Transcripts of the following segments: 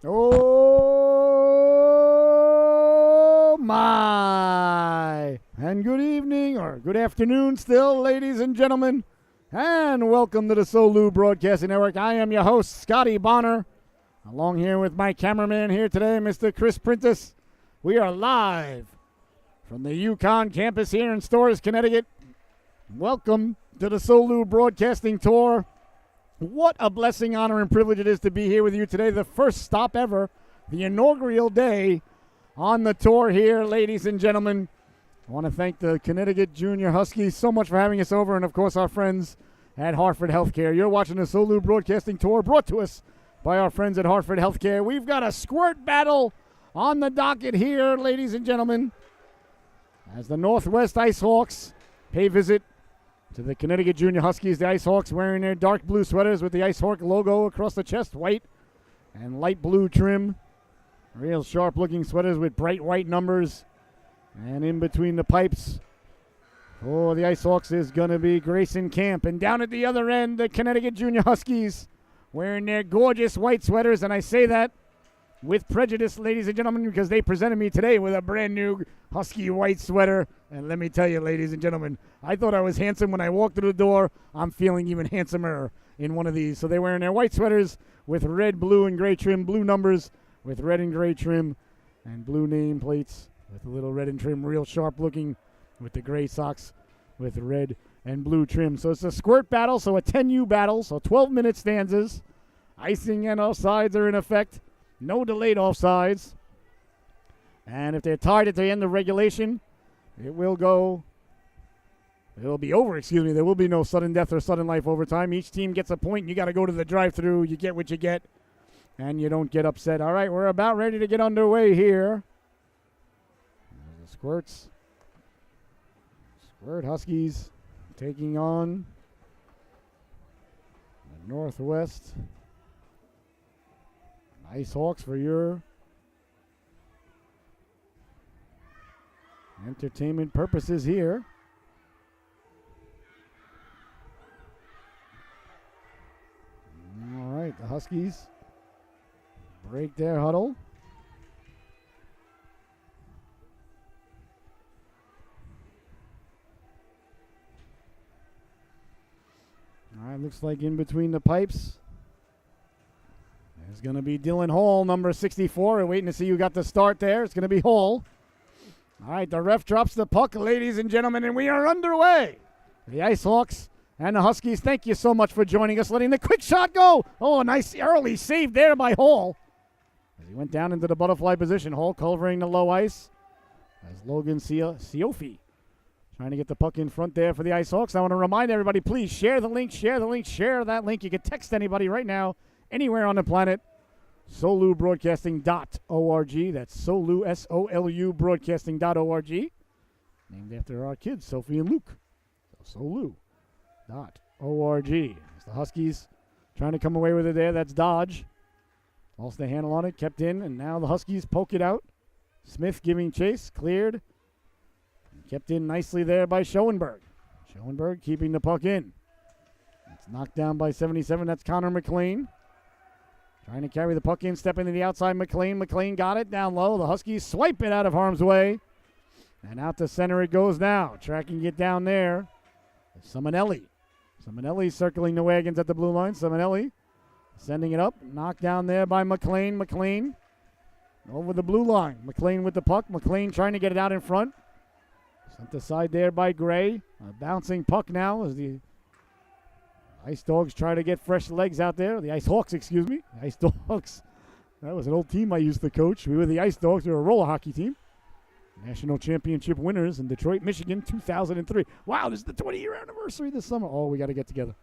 Oh my! And good evening, or good afternoon still, ladies and gentlemen, and welcome to the Solu Broadcasting Network. I am your host, Scotty Bonner, along here with my cameraman here today, Mr. Chris Prentice. We are live from the Yukon campus here in Storrs, Connecticut. Welcome to the Solu Broadcasting Tour. What a blessing, honor, and privilege it is to be here with you today. The first stop ever, the inaugural day on the tour here, ladies and gentlemen. I want to thank the Connecticut Junior Huskies so much for having us over, and of course our friends at Hartford Healthcare. You're watching the Solu Broadcasting Tour brought to us by our friends at Hartford Healthcare. We've got a squirt battle on the docket here, ladies and gentlemen, as the Northwest IceHawks pay visit to the Connecticut Junior Huskies. The IceHawks wearing their dark blue sweaters with the IceHawk logo across the chest, white and light blue trim. Real sharp looking sweaters with bright white numbers. And in between the pipes for the IceHawks is going to be Grayson Camp. And down at the other end, the Connecticut Junior Huskies wearing their gorgeous white sweaters. And I say that with prejudice, ladies and gentlemen, because they presented me today with a brand new Husky white sweater. And let me tell you, ladies and gentlemen, I thought I was handsome when I walked through the door. I'm feeling even handsomer in one of these. So they're wearing their white sweaters with red, blue, and gray trim, blue numbers with red and gray trim, and blue name plates with a little red and trim, real sharp looking, with the gray socks with red and blue trim. So it's a squirt battle, so a 10U battle, so 12-minute stanzas. Icing and offsides are in effect. No delayed offsides. And if they're tied at the end of regulation, it will be over, There will be no sudden death or sudden life overtime. Each team gets a point, and you got to go to the drive-thru. You get what you get, and you don't get upset. All right, we're about ready to get underway here. There's the Squirts. Squirt Huskies taking on the Northwest IceHawks for your entertainment purposes here. All right, the Huskies break their huddle. All right, looks like in between the pipes, there's going to be Dylan Hall, number 64. We're waiting to see who got the start there. It's going to be Hall. All right, the ref drops the puck, ladies and gentlemen, and we are underway. The IceHawks and the Huskies, thank you so much for joining us, letting the quick shot go. Oh, a nice early save there by Hall. As he went down into the butterfly position, Hall covering the low ice. As Logan Siofi trying to get the puck in front there for the IceHawks. I want to remind everybody, please share the link, share that link. You can text anybody right now, anywhere on the planet. SoluBroadcasting.org. That's Solu, S-O-L-U, broadcasting.org. Named after our kids, Sophie and Luke. So Solu.org. It's the Huskies trying to come away with it there. That's Dodge. Lost the handle on it, kept in, and now the Huskies poke it out. Smith giving chase, cleared. Kept in nicely there by Schoenberg. Schoenberg keeping the puck in. It's knocked down by 77. That's Connor McLean. Trying to carry the puck in, step into the outside. McLean got it down low. The Huskies swipe it out of harm's way. And out to center it goes now. Tracking it down there. Simonelli. Simonelli circling the wagons at the blue line. Simonelli sending it up. Knocked down there by McLean. McLean over the blue line. McLean with the puck. McLean trying to get it out in front. Sent aside there by Gray. A bouncing puck now as the Ice Dogs try to get fresh legs out there. The IceHawks, excuse me. The Ice Dogs. That was an old team I used to coach. We were the Ice Dogs. We were a roller hockey team. National championship winners in Detroit, Michigan, 2003. Wow, this is the 20-year anniversary this summer. Oh, we got to get together.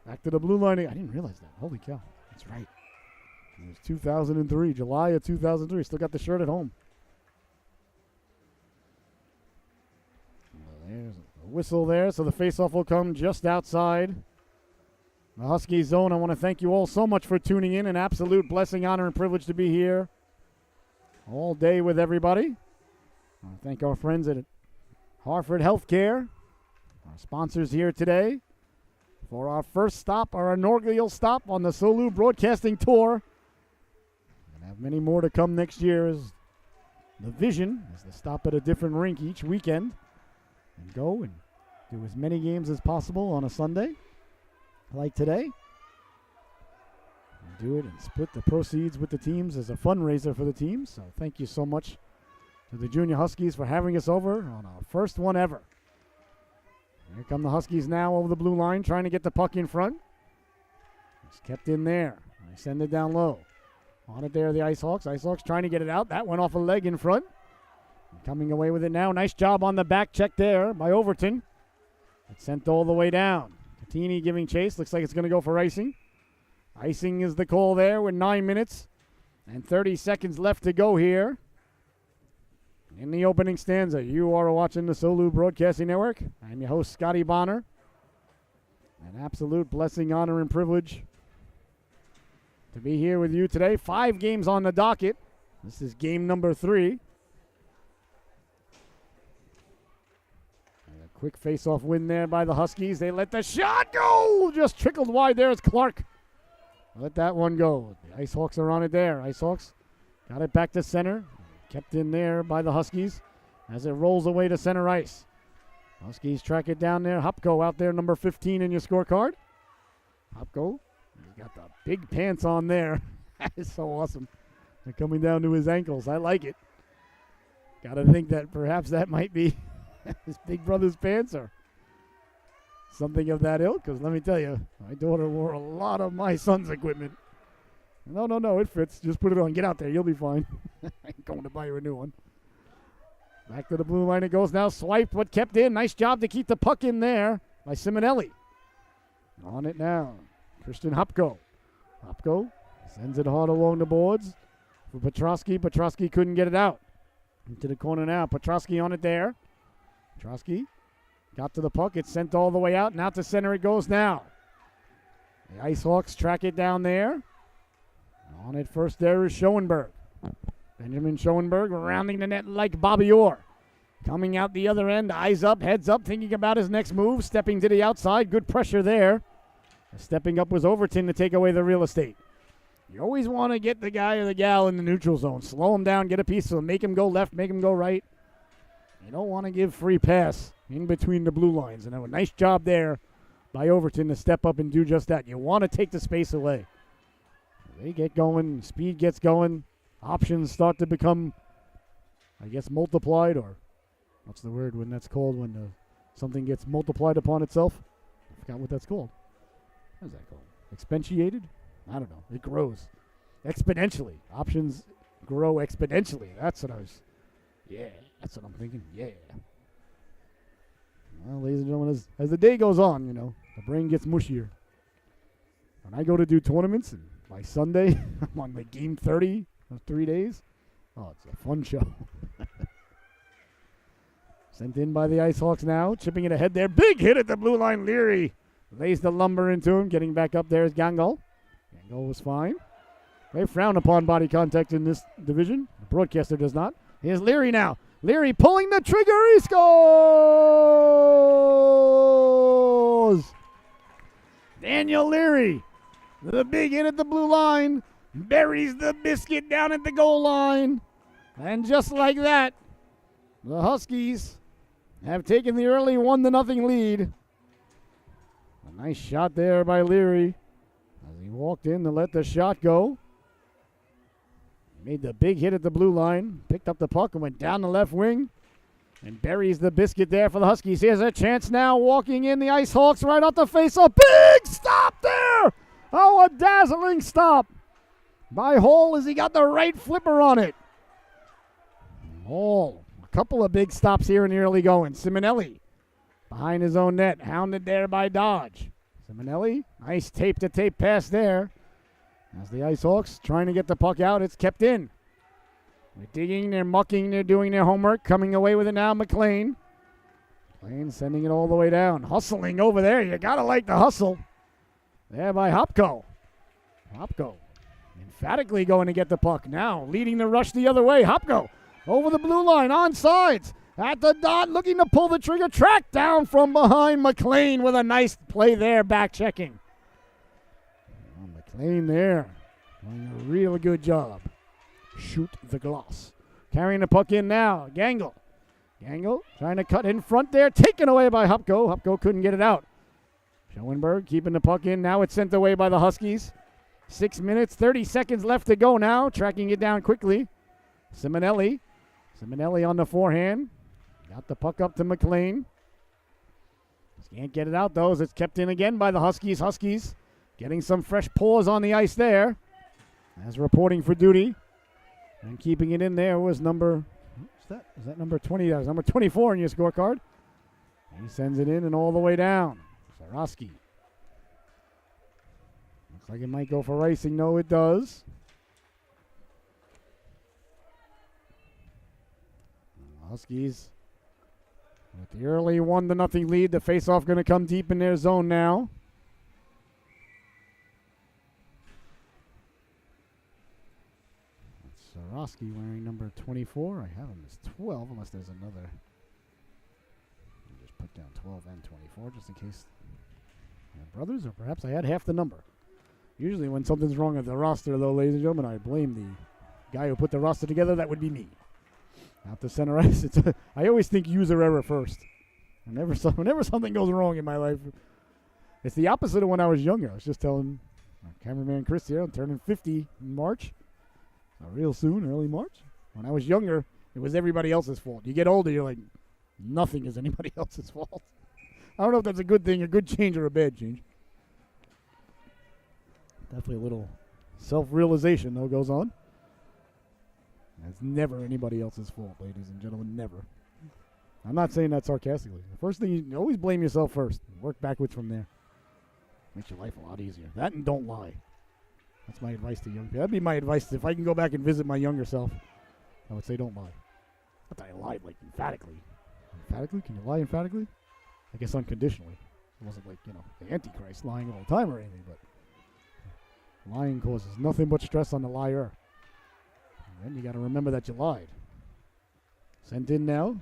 Back to the blue line. I didn't realize that. Holy cow. That's right. It was 2003, July of 2003. Still got the shirt at home. There's a whistle there, so the faceoff will come just outside the Husky zone. I want to thank you all so much for tuning in. An absolute blessing, honor, and privilege to be here all day with everybody. I want to thank our friends at Hartford Healthcare, our sponsors here today, for our first stop, our inaugural stop on the Solu Broadcasting Tour. Have many more to come next year as the vision is to stop at a different rink each weekend and go and do as many games as possible on a Sunday like today. And do it and split the proceeds with the teams as a fundraiser for the teams. So thank you so much to the Junior Huskies for having us over on our first one ever. Here come the Huskies now over the blue line, trying to get the puck in front. It's kept in there. They send it down low. On it there, the IceHawks. IceHawks trying to get it out. That went off a leg in front. Coming away with it now. Nice job on the back check there by Overton. It's sent all the way down. Catini giving chase. Looks like it's going to go for icing. Icing is the call there with 9 minutes and 30 seconds left to go here. In the opening stanza, you are watching the Solu Broadcasting Network. I'm your host, Scotty Bonner. An absolute blessing, honor, and privilege to be here with you today. 5 games on the docket. This is game number 3. And a quick face-off win there by the Huskies. They let the shot go. Just trickled wide there. It's Clark. Let that one go. The IceHawks are on it there. IceHawks got it back to center. Kept in there by the Huskies as it rolls away to center ice. Huskies track it down there. Hopko out there, number 15 in your scorecard. Hopko, he's got the big pants on there. That is so awesome. They're coming down to his ankles. I like it. Got to think that perhaps that might be his big brother's pants or something of that ilk, because let me tell you, my daughter wore a lot of my son's equipment. No, it fits. Just put it on. Get out there. You'll be fine. I ain't going to buy you a new one. Back to the blue line it goes now. Swiped, but kept in. Nice job to keep the puck in there by Simonelli. On it now. Christian Hopko. Hopko sends it hard along the boards for Petrosky. Petrosky couldn't get it out. Into the corner now. Petrosky on it there. Petrosky got to the puck. It's sent all the way out. And out to center it goes now. The IceHawks track it down there. On it first there is Schoenberg. Benjamin Schoenberg rounding the net like Bobby Orr. Coming out the other end, eyes up, heads up, thinking about his next move. Stepping to the outside, good pressure there. Stepping up was Overton to take away the real estate. You always want to get the guy or the gal in the neutral zone. Slow him down, get a piece of him, make him go left, make him go right. You don't want to give free pass in between the blue lines. And a nice job there by Overton to step up and do just that. You want to take the space away. They get going, speed gets going, options start to become, I guess, multiplied, or what's the word when that's called when something gets multiplied upon itself? I forgot what that's called. What is that called? Exponentiated? I don't know. It grows exponentially. Options grow exponentially. That's what that's what I'm thinking. Yeah. Well, ladies and gentlemen, as the day goes on, the brain gets mushier. When I go to do tournaments and by Sunday, I'm on like game 30 of 3 days. Oh, it's a fun show. Sent in by the IceHawks now. Chipping it ahead there. Big hit at the blue line. Leary lays the lumber into him. Getting back up there is Gangal. Gangal was fine. They frown upon body contact in this division. The broadcaster does not. Here's Leary now. Leary pulling the trigger. He scores! Daniel Leary. The big hit at the blue line, buries the biscuit down at the goal line. And just like that, the Huskies have taken the early 1-0 lead. A nice shot there by Leary as he walked in to let the shot go. Made the big hit at the blue line, picked up the puck and went down the left wing and buries the biscuit there for the Huskies. Here's a chance now, walking in the IceHawks right off the face. A big stop there! Oh, a dazzling stop by Hall as he got the right flipper on it. Hall, a couple of big stops here in the early going. Simonelli behind his own net, hounded there by Dodge. Simonelli, nice tape-to-tape pass there. As the IceHawks trying to get the puck out, it's kept in. They're digging, they're mucking, they're doing their homework. Coming away with it now, McLean. McLean sending it all the way down. Hustling over there, you gotta like the hustle. There by Hopko. Hopko emphatically going to get the puck now, leading the rush the other way. Hopko over the blue line, on sides, at the dot, looking to pull the trigger. Tracked down from behind. McLean with a nice play there, back checking. McLean there doing a real good job. shoot the glass. Carrying the puck in now. Gangle trying to cut in front there. Taken away by Hupko. Hupko couldn't get it out. Schoenberg keeping the puck in. Now it's sent away by the Huskies. 6 minutes, 30 seconds left to go now. Tracking it down quickly. Simonelli on the forehand. Got the puck up to McLean. Can't get it out, though, as it's kept in again by the Huskies. Huskies getting some fresh paws on the ice there. As reporting for duty. And keeping it in there was number... Is that number 20? That was number 24 in your scorecard. He sends it in and all the way down. Sarosky. Looks like it might go for icing. No, it does. Huskies with the early 1-0 lead. The faceoff going to come deep in their zone now. Sarosky wearing number 24. I have him as 12 unless there's another. I'll just put down 12 and 24 just in case they're brothers, or perhaps I had half the number. Usually when something's wrong with the roster, though, ladies and gentlemen, I blame the guy who put the roster together. That would be me. Out to center ice. I always think user error first. Whenever something goes wrong in my life, it's the opposite of when I was younger. I was just telling our cameraman Chris here, I'm turning 50 in March. Real soon, early March. When I was younger, it was everybody else's fault. You get older, you're like, nothing is anybody else's fault. I don't know if that's a good thing, a good change, or a bad change. Definitely a little self-realization, though, goes on. It's never anybody else's fault, ladies and gentlemen, never. I'm not saying that sarcastically. The first thing, you always blame yourself first. Work backwards from there. Makes your life a lot easier. That and don't lie. That's my advice to young people. That'd be my advice. If I can go back and visit my younger self, I would say don't lie. Not that I lied, like, emphatically. Emphatically? Can you lie emphatically? I guess unconditionally. It wasn't like, the Antichrist lying all the time or anything, but lying causes nothing but stress on the liar. And then you got to remember that you lied. Sent in now.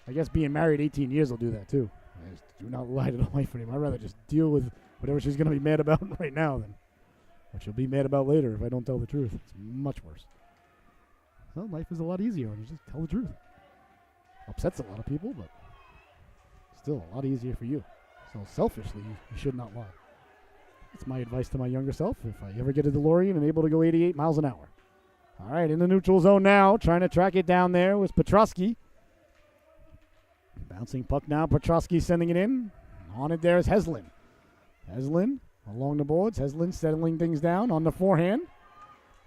I guess being married 18 years will do that, too. I just do not lie to the wife anymore. I'd rather just deal with whatever she's going to be mad about right now than what she'll be mad about later if I don't tell the truth. It's much worse. Well, life is a lot easier when you just tell the truth. Upsets a lot of people, but still a lot easier for you. So selfishly, you should not lie. That's my advice to my younger self if I ever get a DeLorean and able to go 88 miles an hour. All right, in the neutral zone now, trying to track it down there was Petrosky. Bouncing puck now, Petrosky sending it in. On it there is Heslin. Heslin along the boards. Heslin settling things down on the forehand.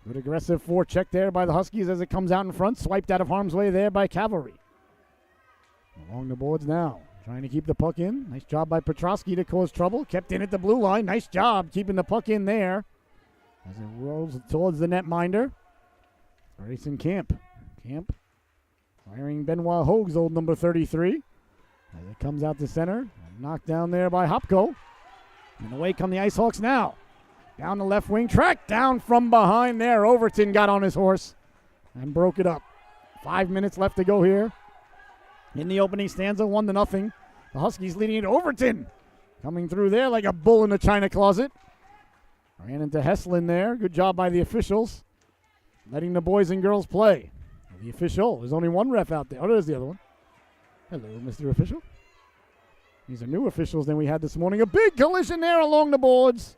Good aggressive forecheck there by the Huskies as it comes out in front. Swiped out of harm's way there by Cavalry. Along the boards now. Trying to keep the puck in. Nice job by Petrosky to cause trouble. Kept in at the blue line. Nice job keeping the puck in there as it rolls towards the netminder. Racing Camp. Camp firing Benoit Hogue's old number 33. As it comes out to center. Knocked down there by Hopko. And away come the IceHawks now. Down the left wing. Tracked down from behind there. Overton got on his horse and broke it up. 5 minutes left to go here. In the opening stanza, 1-0. The Huskies leading it. Overton coming through there like a bull in a china closet. Ran into Heslin there. Good job by the officials. Letting the boys and girls play. The official. There's only one ref out there. Oh, there's the other one. Hello, Mr. Official. These are new officials than we had this morning. A big collision there along the boards.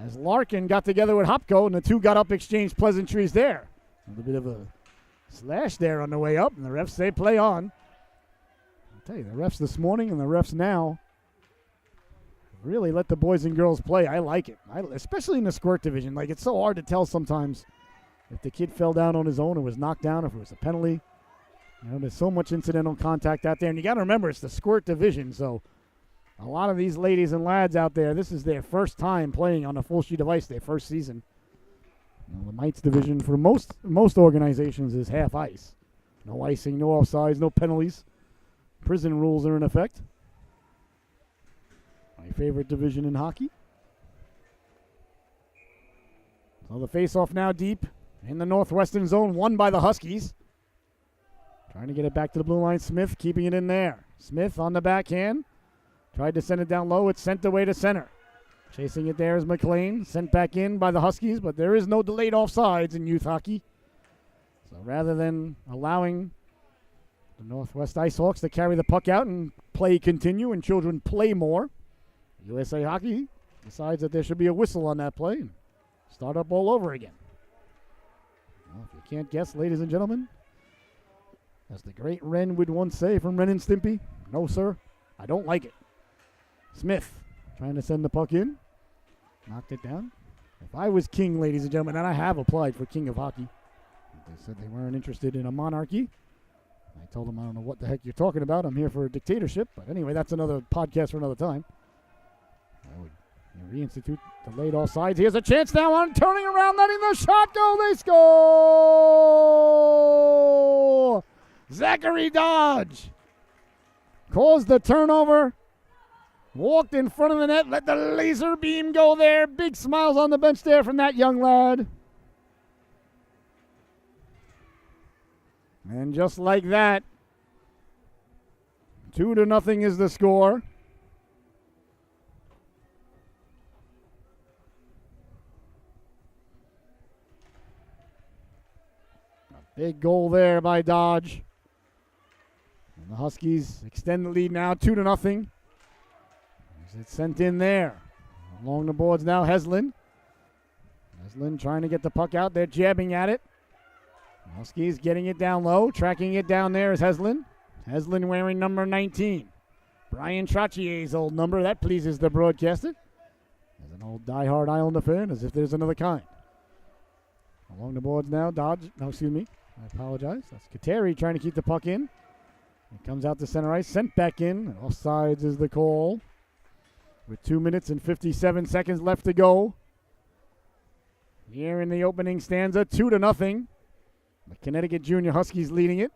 As Larkin got together with Hopko, and the two got up, exchanged pleasantries there. A little bit of a slash there on the way up, and the refs say play on. I'll tell you, the refs this morning and the refs now really let the boys and girls play. I like it, especially in the Squirt division. Like, it's so hard to tell sometimes if the kid fell down on his own or was knocked down, if it was a penalty. There's so much incidental contact out there. And you got to remember, it's the Squirt division. So a lot of these ladies and lads out there, this is their first time playing on a full sheet of ice, their first season. The Mites division for most organizations is half ice. No icing, no offsides, no penalties. Prison rules are in effect. My favorite division in hockey. So the face-off now deep in the northwestern zone, won by the Huskies. Trying to get it back to the blue line. Smith keeping it in there. Smith on the backhand. Tried to send it down low. It's sent away to center. Chasing it there is McLean. Sent back in by the Huskies, but there is no delayed offsides in youth hockey. So rather than allowing the Northwest IceHawks to carry the puck out and play continue and children play more, USA Hockey decides that there should be a whistle on that play and start up all over again. Well, if you can't guess, ladies and gentlemen, as the great Ren would once say from Ren and Stimpy, no, sir, I don't like it. Smith trying to send the puck in. Knocked it down. If I was king, ladies and gentlemen, and I have applied for King of Hockey, they said they weren't interested in a monarchy. I told them, I don't know what the heck you're talking about. I'm here for a dictatorship. But anyway, that's another podcast for another time. I would reinstitute the late all sides. Here's a chance now on turning around, letting the shot go. They score! Zachary Dodge caused the turnover. Walked in front of the net, let the laser beam go there. Big smiles on the bench there from that young lad. And just like that, 2-0 is the score. A big goal there by Dodge. And the Huskies extend the lead now, 2-0. It's sent in there. Along the boards now, Heslin. Heslin trying to get the puck out. They're jabbing at it. Huskies getting it down low. Tracking it down there is Heslin. Heslin wearing number 19. Brian Trotchier's old number. That pleases the broadcaster. As an old diehard Islander fan, as if there's another kind. Along the boards now, Dodge. No, excuse me. I apologize. That's Kateri trying to keep the puck in. It comes out to center ice. Sent back in. And offsides is the call. With 2 minutes and 57 seconds left to go. Here in the opening stanza, 2-0. The Connecticut Junior Huskies leading it.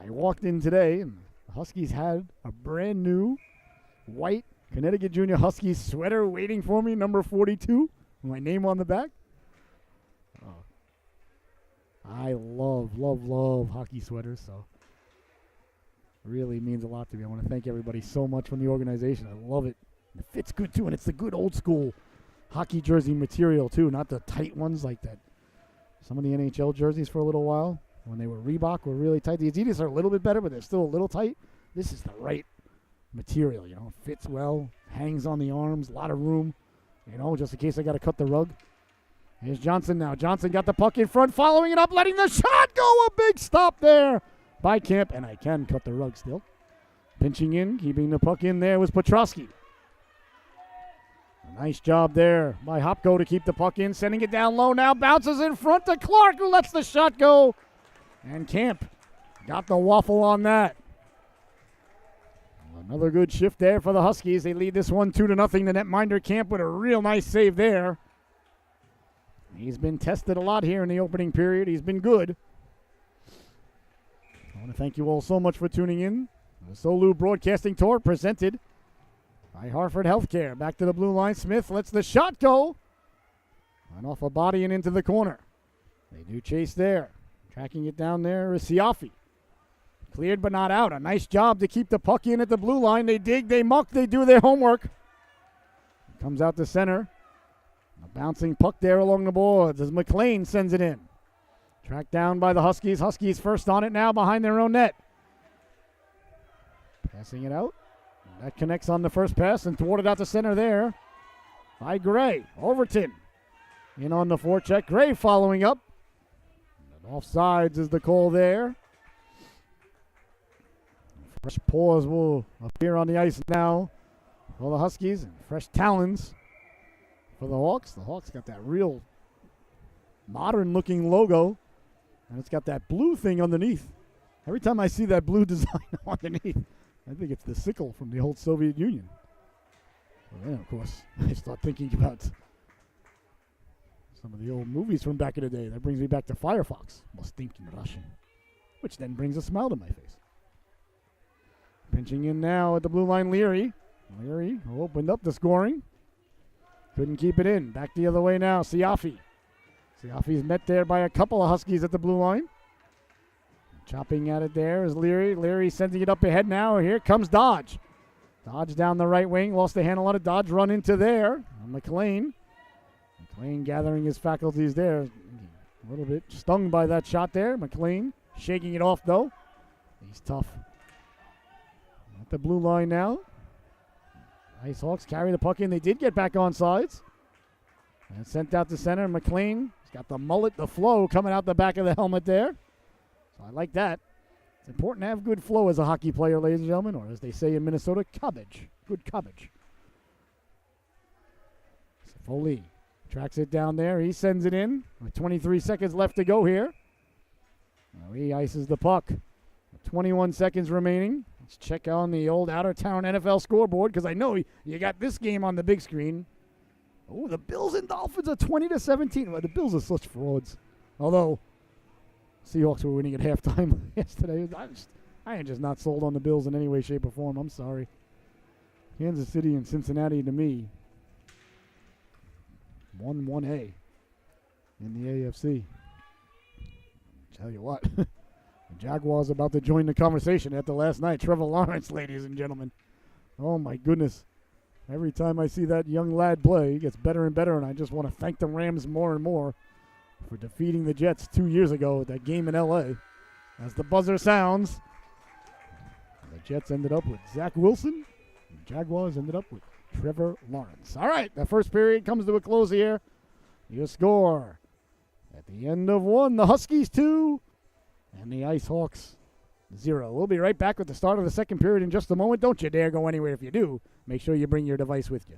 I walked in today, and the Huskies had a brand new white Connecticut Junior Huskies sweater waiting for me, number 42, with my name on the back. Oh. I love hockey sweaters, so it really means a lot to me. I want to thank everybody so much from the organization. I love it. It fits good, too, and it's the good old school hockey jersey material, too, not the tight ones like that. Some of the NHL jerseys for a little while, when they were Reebok, were really tight. The Adidas are a little bit better, but they're still a little tight. This is the right material, you know. It fits well, hangs on the arms, a lot of room, you know, just in case I got to cut the rug. Here's Johnson now. Johnson got the puck in front, following it up, letting the shot go. A big stop there by Camp, and I can cut the rug still. Pinching in, keeping the puck in there was Petrosky. A nice job there by Hopko to keep the puck in, sending it down low now, bounces in front to Clark, who lets the shot go. And Camp got the waffle on that. Another good shift there for the Huskies. They lead this one 2-0. The netminder Camp with a real nice save there. He's been tested a lot here in the opening period. He's been good. I want to thank you all so much for tuning in. The Solu Broadcasting Tour presented by Hartford Healthcare. Back to the blue line. Smith lets the shot go. And off a body and into the corner. They do chase there. Tracking it down there is Siafi. Cleared but not out. A nice job to keep the puck in at the blue line. They dig, they muck, they do their homework. Comes out to center. A bouncing puck there along the boards as McLean sends it in. Tracked down by the Huskies. Huskies first on it now behind their own net. Passing it out. That connects on the first pass and thwarted out to center there by Gray. Overton in on the forecheck. Gray following up. And offsides is the call there. Fresh paws will appear on the ice now for the Huskies. And fresh talons for the Hawks. The Hawks got that real modern-looking logo. And it's got that blue thing underneath. Every time I see that blue design underneath, I think it's the sickle from the old Soviet Union. And then, of course, I start thinking about some of the old movies from back in the day. That brings me back to Firefox, Must Think in Russian, which then brings a smile to my face. Pinching in now at the blue line, Leary. Leary opened up the scoring. Couldn't keep it in. Back the other way now, Siafi. Siafi's met there by a couple of Huskies at the blue line. Chopping at it there is Leary. Leary sending it up ahead now. Here comes Dodge. Dodge down the right wing. Lost the handle on it. Dodge run into there. McLean. McLean gathering his faculties there. A little bit stung by that shot there. McLean shaking it off, though. He's tough. At the blue line now. IceHawks carry the puck in. They did get back on sides. And sent out to center. McLean, he's got the mullet, the flow coming out the back of the helmet there. So I like that. It's important to have good flow as a hockey player, ladies and gentlemen, or as they say in Minnesota, cabbage. Good cabbage. Foley tracks it down there. He sends it in with 23 seconds left to go here. Now he ices the puck. 21 seconds remaining. Let's check on the old Outer Town NFL scoreboard because I know you got this game on the big screen. Oh, the Bills and Dolphins are 20-17. Well, the Bills are such frauds. Although Seahawks were winning at halftime yesterday. I am just not sold on the Bills in any way, shape, or form. I'm sorry. Kansas City and Cincinnati to me. 1-1A in the AFC. Tell you what, the Jaguars about to join the conversation after last night. Trevor Lawrence, ladies and gentlemen. Oh, my goodness. Every time I see that young lad play, he gets better and better, and I just want to thank the Rams more and more for defeating the Jets 2 years ago at that game in L.A. As the buzzer sounds, the Jets ended up with Zach Wilson, and the Jaguars ended up with Trevor Lawrence. All right, the first period comes to a close here. Your score at the end of 1, the Huskies 2, and the IceHawks 0. We'll be right back with the start of the second period in just a moment. Don't you dare go anywhere. If you do, make sure you bring your device with you.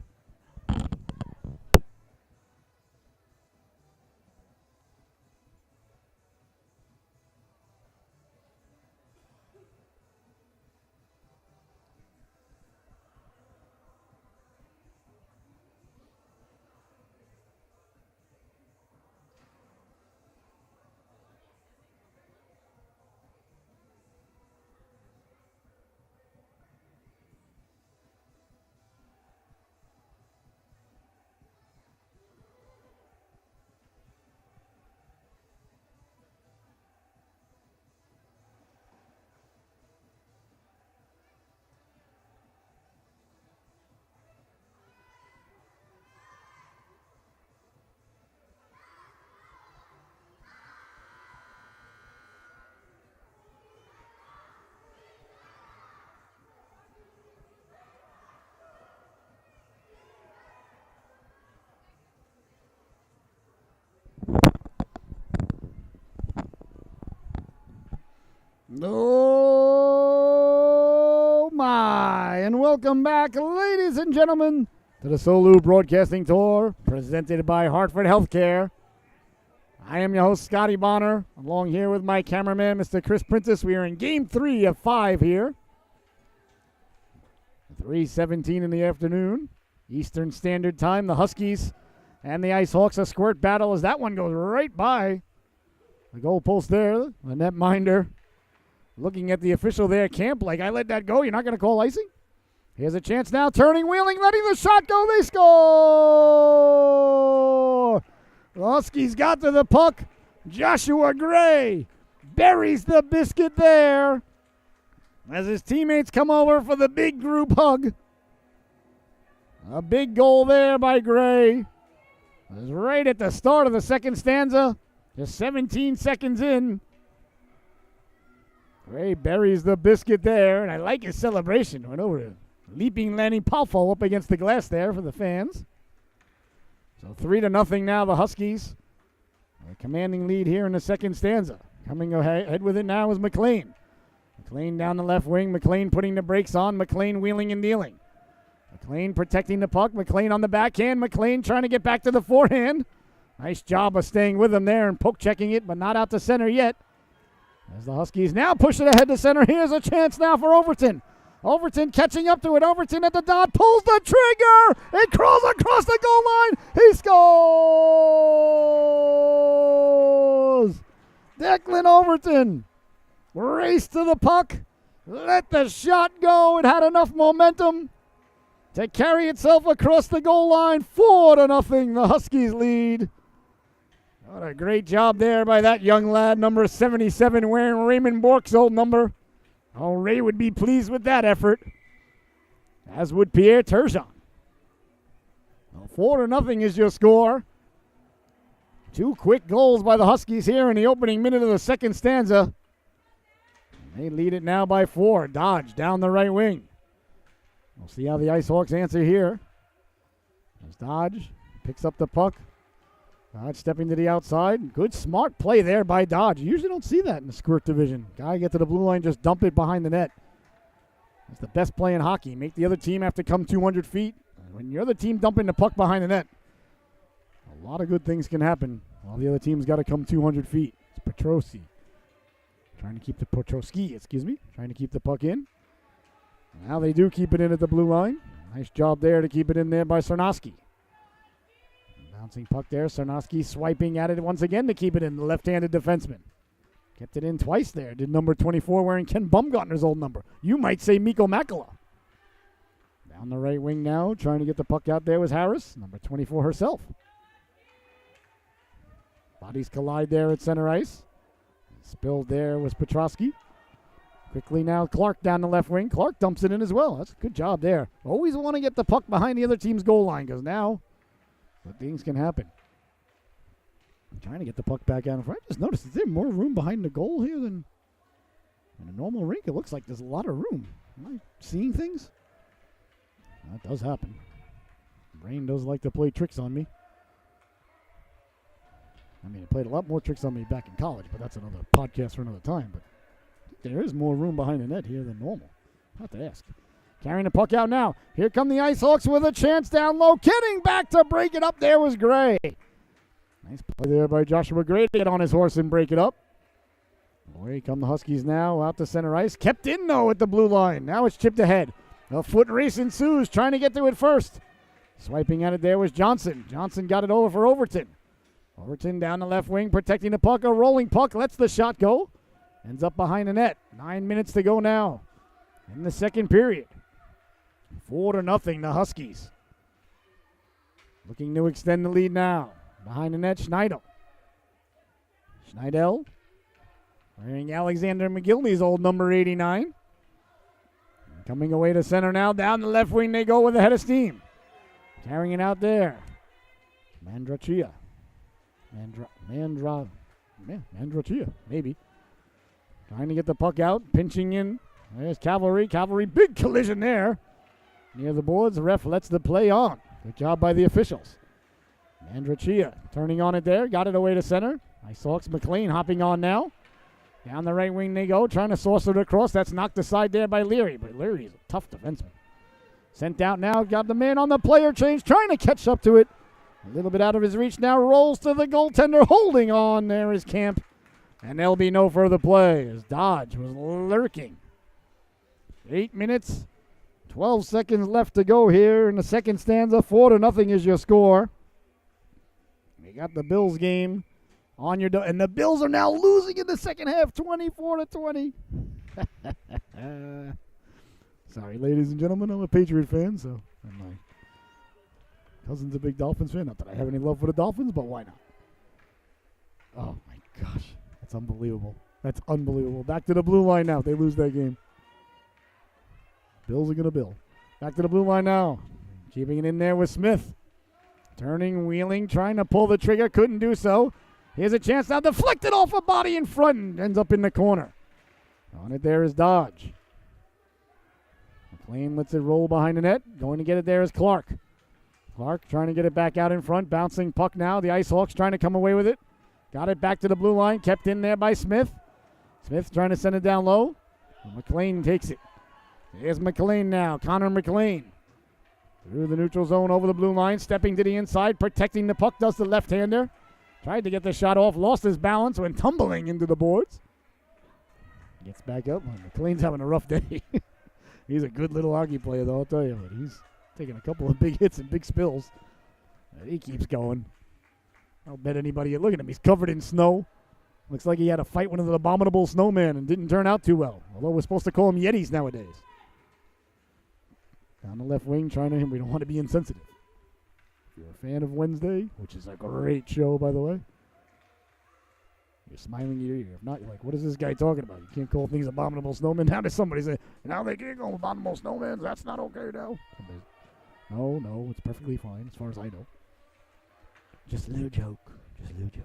Oh, my. And welcome back, ladies and gentlemen, to the Solu Broadcasting Tour, presented by Hartford Healthcare. I am your host, Scotty Bonner, along here with my cameraman, Mr. Chris Prentice. We are in Game 3 of 5 here. 3:17 in the afternoon, Eastern Standard Time. The Huskies and the IceHawks, a squirt battle as that one goes right by the goalpost there. The netminder looking at the official there, Camp, like, I let that go. You're not going to call icing? Here's a chance now. Turning, wheeling, letting the shot go. They score! The Huskies got to the puck. Joshua Gray buries the biscuit there as his teammates come over for the big group hug. A big goal there by Gray. It was right at the start of the second stanza. Just 17 seconds in. Gray buries the biscuit there, and I like his celebration. Went over to leaping Lanny Palfo up against the glass there for the fans. So 3-0 now, the Huskies. A commanding lead here in the second stanza. Coming ahead with it now is McLean. McLean down the left wing. McLean putting the brakes on. McLean wheeling and dealing. McLean protecting the puck. McLean on the backhand. McLean trying to get back to the forehand. Nice job of staying with him there and poke checking it, but not out to center yet. As the Huskies now push it ahead to center. Here's a chance now for Overton. Overton catching up to it. Overton at the dot. Pulls the trigger. It crawls across the goal line. He scores. Declan Overton raced to the puck. Let the shot go. It had enough momentum to carry itself across the goal line. 4-0. The Huskies lead. What a great job there by that young lad, number 77, wearing Raymond Bourque's old number. Oh, Ray would be pleased with that effort, as would Pierre Turgeon. Well, 4-0 is your score. 2 quick goals by the Huskies here in the opening minute of the second stanza. They lead it now by 4. Dodge down the right wing. We'll see how the IceHawks answer here. As Dodge picks up the puck. Dodge stepping to the outside. Good smart play there by Dodge. You usually don't see that in the Squirt division. Guy get to the blue line, just dump it behind the net. It's the best play in hockey. Make the other team have to come 200 feet. When you're the team dumping the puck behind the net, a lot of good things can happen while the other team's got to come 200 feet. It's Petrosky trying to keep the puck in. Now they do keep it in at the blue line. Nice job there to keep it in there by Cernoski. Bouncing puck there. Cernoski swiping at it once again to keep it in. The left-handed defenseman. Kept it in twice there. Did number 24 wearing Ken Bumgarner's old number. You might say Mikko Makala. Down the right wing now. Trying to get the puck out there was Harris. Number 24 herself. Bodies collide there at center ice. Spilled there was Petrosky. Quickly now, Clark down the left wing. Clark dumps it in as well. That's a good job there. Always want to get the puck behind the other team's goal line because now things can happen. I'm trying to get the puck back out in front. I just noticed, is there more room behind the goal here than in a normal rink? It looks like there's a lot of room. Am I seeing things? That does happen. Brain does like to play tricks on me. I mean, it played a lot more tricks on me back in college, but that's another podcast for another time. But there is more room behind the net here than normal. I have to ask. Carrying the puck out now. Here come the IceHawks with a chance down low. Getting back to break it up there was Gray. Nice play there by Joshua Gray to get on his horse and break it up. Away come the Huskies now out to center ice. Kept in, though, at the blue line. Now it's chipped ahead. A foot race ensues, trying to get to it first. Swiping at it there was Johnson. Johnson got it over for Overton. Overton down the left wing, protecting the puck. A rolling puck, lets the shot go. Ends up behind the net. 9 minutes to go now in the second period. 4-0, the Huskies. Looking to extend the lead now. Behind the net, Schneidel. Schneidel wearing Alexander McGillney's old number 89. Coming away to center now. Down the left wing they go with a head of steam. Carrying it out there. Mandrachia. Mandrachia, maybe. Trying to get the puck out. Pinching in. There's Cavalry. Cavalry, big collision there. Near the boards, the ref lets the play on. Good job by the officials. Mandrachia turning on it there. Got it away to center. IceHawks McLean hopping on now. Down the right wing they go. Trying to saucer it across. That's knocked aside there by Leary. But Leary is a tough defenseman. Sent out now. Got the man on the player change. Trying to catch up to it. A little bit out of his reach now. Rolls to the goaltender. Holding on. There is Camp. And there'll be no further play as Dodge was lurking. 8 minutes. 12 seconds left to go here in the second stanza. 4-0 is your score. You got the Bills game on your and the Bills are now losing in the second half, 24-20. Sorry, ladies and gentlemen, I'm a Patriot fan, so and my cousin's a big Dolphins fan. Not that I have any love for the Dolphins, but why not? Oh my gosh, that's unbelievable. That's unbelievable. Back to the blue line now. They lose that game. Bills are gonna bill. Back to the blue line now. Keeping it in there with Smith. Turning, wheeling, trying to pull the trigger. Couldn't do so. Here's a chance now. Deflected off a body in front and ends up in the corner. On it there is Dodge. McLean lets it roll behind the net. Going to get it there is Clark. Clark trying to get it back out in front. Bouncing puck now. The IceHawks trying to come away with it. Got it back to the blue line. Kept in there by Smith. Smith trying to send it down low. McLean takes it. Here's McLean now. Connor McLean. Through the neutral zone over the blue line. Stepping to the inside. Protecting the puck. Does the left-hander. Tried to get the shot off. Lost his balance. Went tumbling into the boards. Gets back up. McLean's having a rough day. He's a good little hockey player, though, I'll tell you. But he's taking a couple of big hits and big spills. And he keeps going. I don't bet anybody. Look at him. He's covered in snow. Looks like he had a fight with an abominable snowman and didn't turn out too well. Although we're supposed to call him Yetis nowadays. Down the left wing, trying to him. We don't want to be insensitive. If you're a fan of Wednesday, which is a great show, by the way, you're smiling ear to ear. If not, you're like, what is this guy talking about? You can't call things abominable snowmen. How does somebody say, now they can't call abominable snowmen? That's not okay now. No, it's perfectly fine as far as I know. Just a little joke. Just a little joke.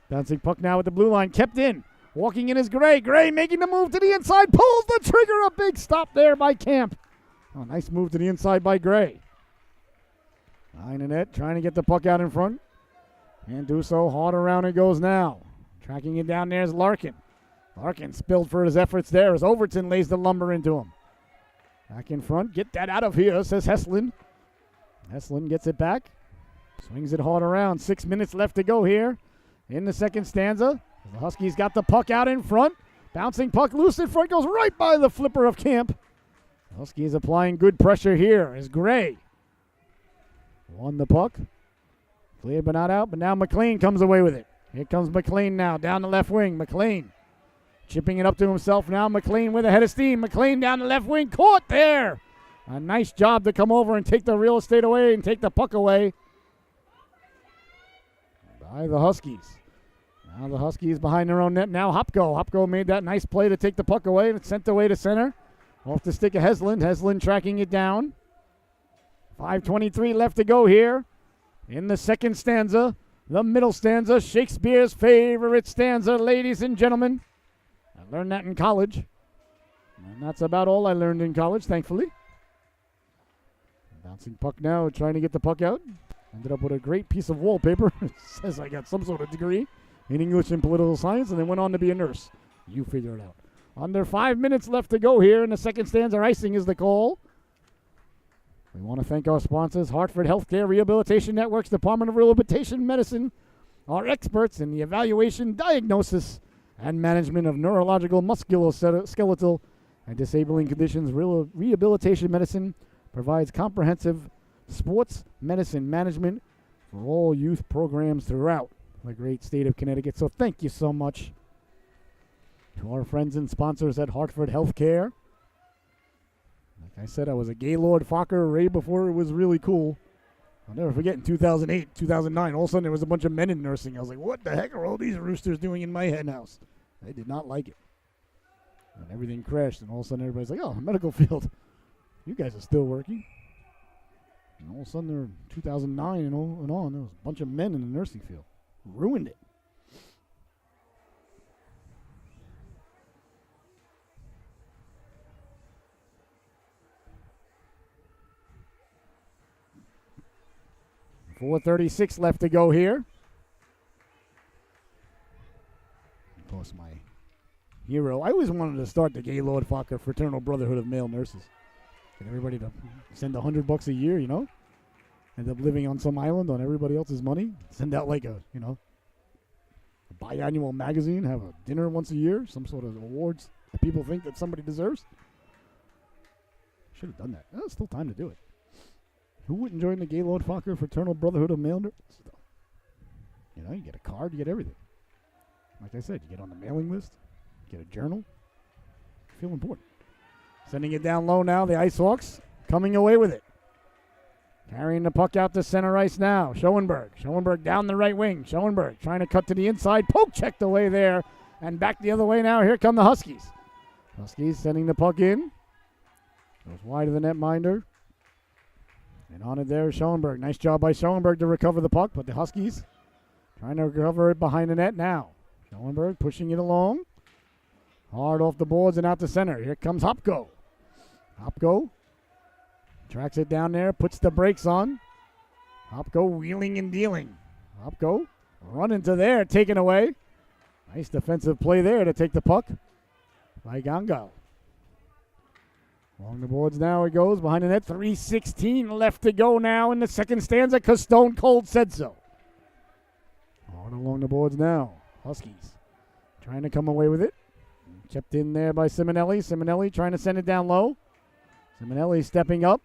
Bouncing puck now at the blue line. Kept in. Walking in is Gray. Gray making the move to the inside. Pulls the trigger. A big stop there by Camp. Oh, nice move to the inside by Gray. Behind the net, trying to get the puck out in front. Can't do so. Hard around it goes now. Tracking it down there is Larkin. Larkin spilled for his efforts there as Overton lays the lumber into him. Back in front. Get that out of here, says Heslin. Heslin gets it back. Swings it hard around. 6 minutes left to go here in the second stanza. The Huskies got the puck out in front. Bouncing puck loose in front. Goes right by the flipper of Camp. The Huskies applying good pressure here as Gray won the puck. Clear but not out, but now McLean comes away with it. Here comes McLean now down the left wing. McLean chipping it up to himself now. McLean with a head of steam. McLean down the left wing. Caught there. A nice job to come over and take the real estate away and take the puck away by the Huskies. Now the Huskies behind their own net. Now Hopko. Hopko made that nice play to take the puck away, and it's sent away to center. Off the stick of Heslin. Heslin tracking it down. 5:23 left to go here in the second stanza. The middle stanza, Shakespeare's favorite stanza, ladies and gentlemen. I learned that in college. And that's about all I learned in college, thankfully. Bouncing puck now, trying to get the puck out. Ended up with a great piece of wallpaper. It says I got some sort of degree in English and political science, and then went on to be a nurse. You figure it out. Under 5 minutes left to go here in the second stanza. Icing is the call. We want to thank our sponsors, Hartford Healthcare Rehabilitation Networks, Department of Rehabilitation Medicine, our experts in the evaluation, diagnosis, and management of neurological, musculoskeletal, and disabling conditions. Rehabilitation Medicine provides comprehensive sports medicine management for all youth programs throughout the great state of Connecticut. So thank you so much to our friends and sponsors at Hartford Healthcare. Like I said, I was a Gaylord Fokker right before it was really cool. I'll never forget in 2008, 2009, all of a sudden there was a bunch of men in nursing. I was like, what the heck are all these roosters doing in my hen house? I did not like it. And everything crashed, and all of a sudden everybody's like, oh, medical field. You guys are still working. And all of a sudden they're 2009 and on. There was a bunch of men in the nursing field. Ruined it. .436 left to go here. Of course, my hero. I always wanted to start the Gaylord Fokker Fraternal Brotherhood of Male Nurses. Get everybody to send $100 a year, you know. End up living on some island on everybody else's money. Send out like a biannual magazine. Have a dinner once a year. Some sort of awards that people think that somebody deserves. Should have done that. There's still time to do it. Who wouldn't join the Gaylord Fokker Fraternal Brotherhood of Male Nurses? You know, you get a card, you get everything. Like I said, you get on the mailing list, get a journal. You feel important. Sending it down low now, the IceHawks coming away with it. Carrying the puck out to center ice now. Schoenberg. Schoenberg down the right wing. Schoenberg trying to cut to the inside. Poke checked away there. And back the other way now. Here come the Huskies. Huskies sending the puck in. Goes wide of the netminder. And on it there is Schoenberg. Nice job by Schoenberg to recover the puck. But the Huskies trying to recover it behind the net now. Schoenberg pushing it along. Hard off the boards and out to center. Here comes Hopko. Hopko tracks it down there, puts the brakes on. Hopko wheeling and dealing. Hopko running to there, taken away. Nice defensive play there to take the puck by Gangal. Along the boards now it goes, behind the net. 3:16 left to go now in the second stanza because Stone Cold said so. Hard along the boards now. Huskies trying to come away with it. Kept in there by Simonelli. Simonelli trying to send it down low. Simonelli stepping up.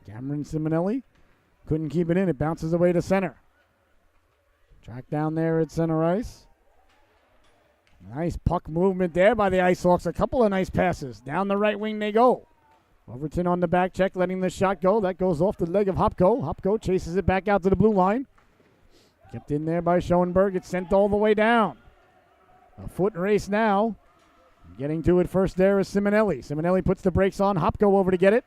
Cameron Simonelli couldn't keep it in. It bounces away to center. Track down there at center ice. Nice puck movement there by the IceHawks. A couple of nice passes. Down the right wing they go. Overton on the back check, letting the shot go. That goes off the leg of Hopko. Hopko chases it back out to the blue line. Kept in there by Schoenberg. It's sent all the way down. A foot race now. Getting to it first there is Simonelli. Simonelli puts the brakes on. Hopko over to get it.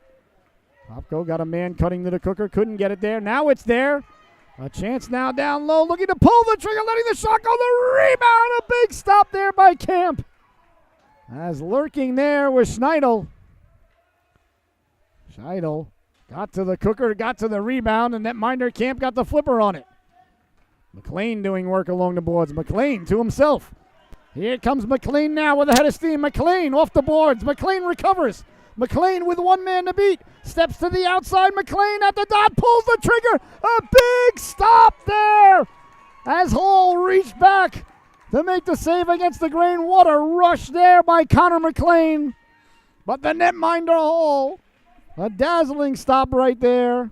Hopko got a man cutting to the cooker. Couldn't get it there. Now it's there. A chance now down low, looking to pull the trigger, letting the shot go. The rebound, a big stop there by Camp. As lurking there was Schneidel. Schneidel got to the cooker, got to the rebound, and netminder Camp got the flipper on it. McLean doing work along the boards. McLean to himself. Here comes McLean now with a head of steam. McLean off the boards. McLean recovers. McLean with one man to beat. Steps to the outside. McLean at the dot. Pulls the trigger. A big stop there as Hall reached back to make the save against the grain. What a rush there by Connor McLean. But the netminder Hall. A dazzling stop right there.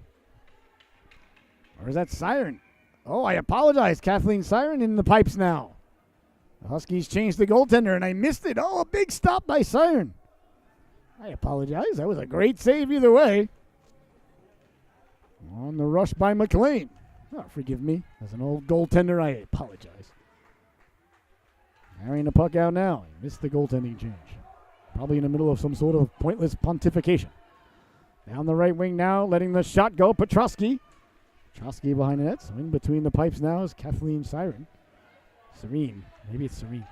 Or is that Siren? Oh, I apologize. Kathleen Siren in the pipes now. The Huskies changed the goaltender, and I missed it. Oh, a big stop by Siren. I apologize. That was a great save either way. On the rush by McLean. Oh, forgive me. As an old goaltender, I apologize. Carrying the puck out now. He missed the goaltending change. Probably in the middle of some sort of pointless pontification. Down the right wing now, letting the shot go. Petrosky. Petrosky behind the net. Swing between the pipes now is Kathleen Siren. Serene. Maybe it's Serene.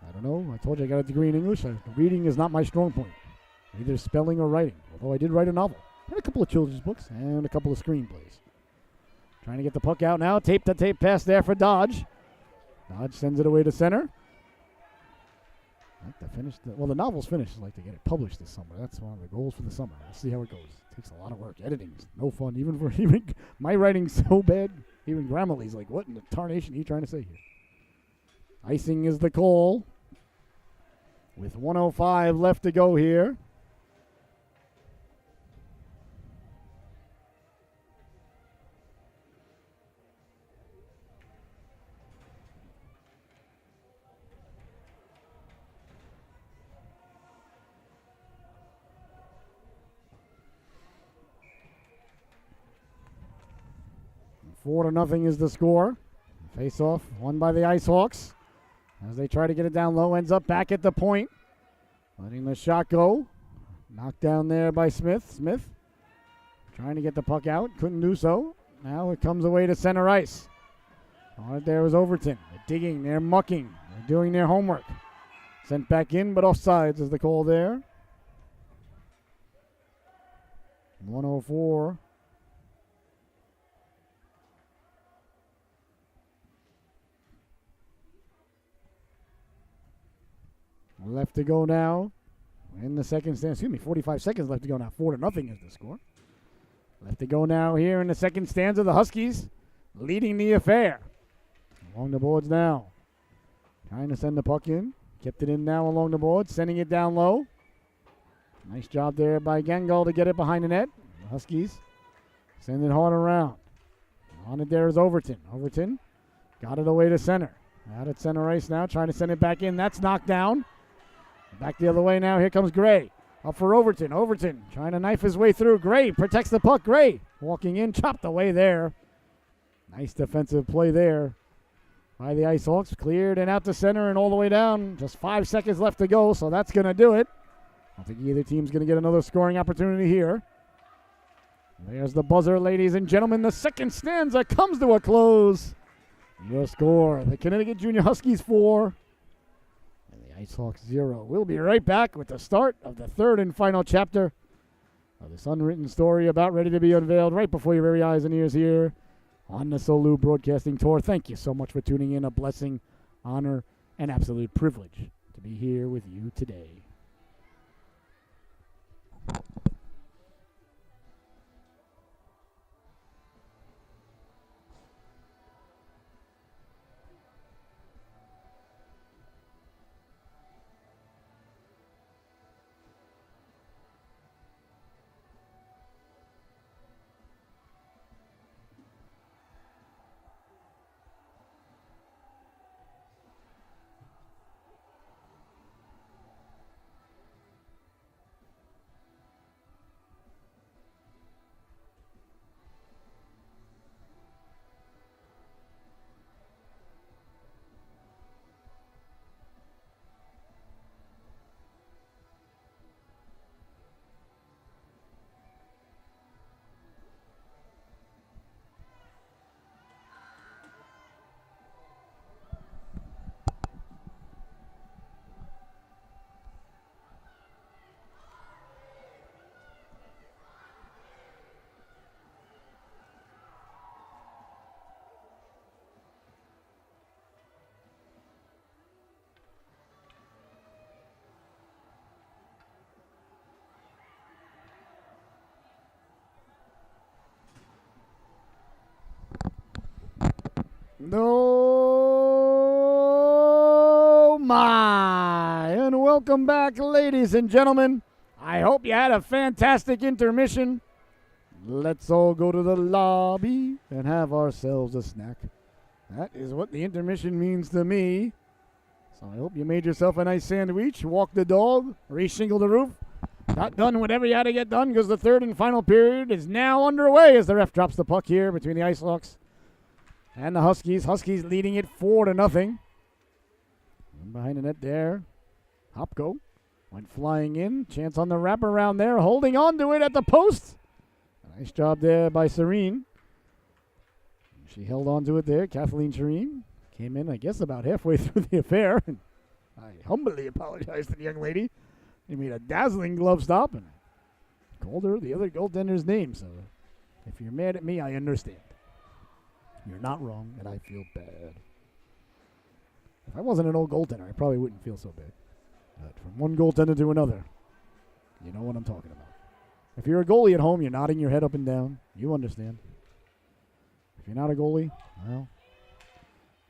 I don't know. I told you I got a degree in English. Reading is not my strong point. Either spelling or writing. Although I did write a novel. And a couple of children's books. And a couple of screenplays. Trying to get the puck out now. Tape-to-tape pass there for Dodge. Dodge sends it away to center. Like to finish the novel's finished. I'd like to get it published this summer. That's one of the goals for the summer. We'll see how it goes. It takes a lot of work. Editing's no fun. Even my writing's so bad. Even Grammarly's like, what in the tarnation are you trying to say here? Icing is the call. With 1:05 left to go here. And 4-0 is the score. Face off, won by the IceHawks. As they try to get it down low, ends up back at the point. Letting the shot go. Knocked down there by Smith. Smith trying to get the puck out. Couldn't do so. Now it comes away to center ice. On it there was Overton. They're digging. They're mucking. They're doing their homework. Sent back in, but offsides is the call there. 1:04. Left to go now in the second stand. 45 seconds left to go now. 4-0 is the score. Left to go now here in the second stanza. The Huskies leading the affair. Along the boards now. Trying to send the puck in. Kept it in now along the boards. Sending it down low. Nice job there by Gengal to get it behind the net. The Huskies send it hard around. On it there is Overton. Overton got it away to center. Out at center ice now. Trying to send it back in. That's knocked down. Back the other way now. Here comes Gray. Up for Overton. Overton trying to knife his way through. Gray protects the puck. Gray walking in. Chopped away there. Nice defensive play there by the IceHawks. Cleared and out to center and all the way down. Just 5 seconds left to go, so that's going to do it. I don't think either team's going to get another scoring opportunity here. There's the buzzer, ladies and gentlemen. The second stanza comes to a close. Your score, the Connecticut Junior Huskies 4. IceHawks 0. We'll be right back with the start of the third and final chapter of this unwritten story about ready to be unveiled right before your very eyes and ears here on the Solu Broadcasting Tour. Thank you so much for tuning in. A blessing, honor, and absolute privilege to be here with you today. Oh my! And welcome back, ladies and gentlemen. I hope you had a fantastic intermission. Let's all go to the lobby and have ourselves a snack. That is what the intermission means to me. So I hope you made yourself a nice sandwich, walked the dog, re-shingled the roof, got done whatever you had to get done, because the third and final period is now underway as the ref drops the puck here between the IceHawks and the Huskies. Huskies leading it 4-0. And behind the net there, Hopko went flying in. Chance on the wraparound there, holding on to it at the post. Nice job there by Serene. She held on to it there. Kathleen Serene came in, I guess, about halfway through the affair. And I humbly apologize to the young lady. He made a dazzling glove stop and called her the other goaltender's name. So if you're mad at me, I understand. You're not wrong, and I feel bad. If I wasn't an old goaltender, I probably wouldn't feel so bad. But from one goaltender to another, you know what I'm talking about. If you're a goalie at home, you're nodding your head up and down. You understand. If you're not a goalie, well,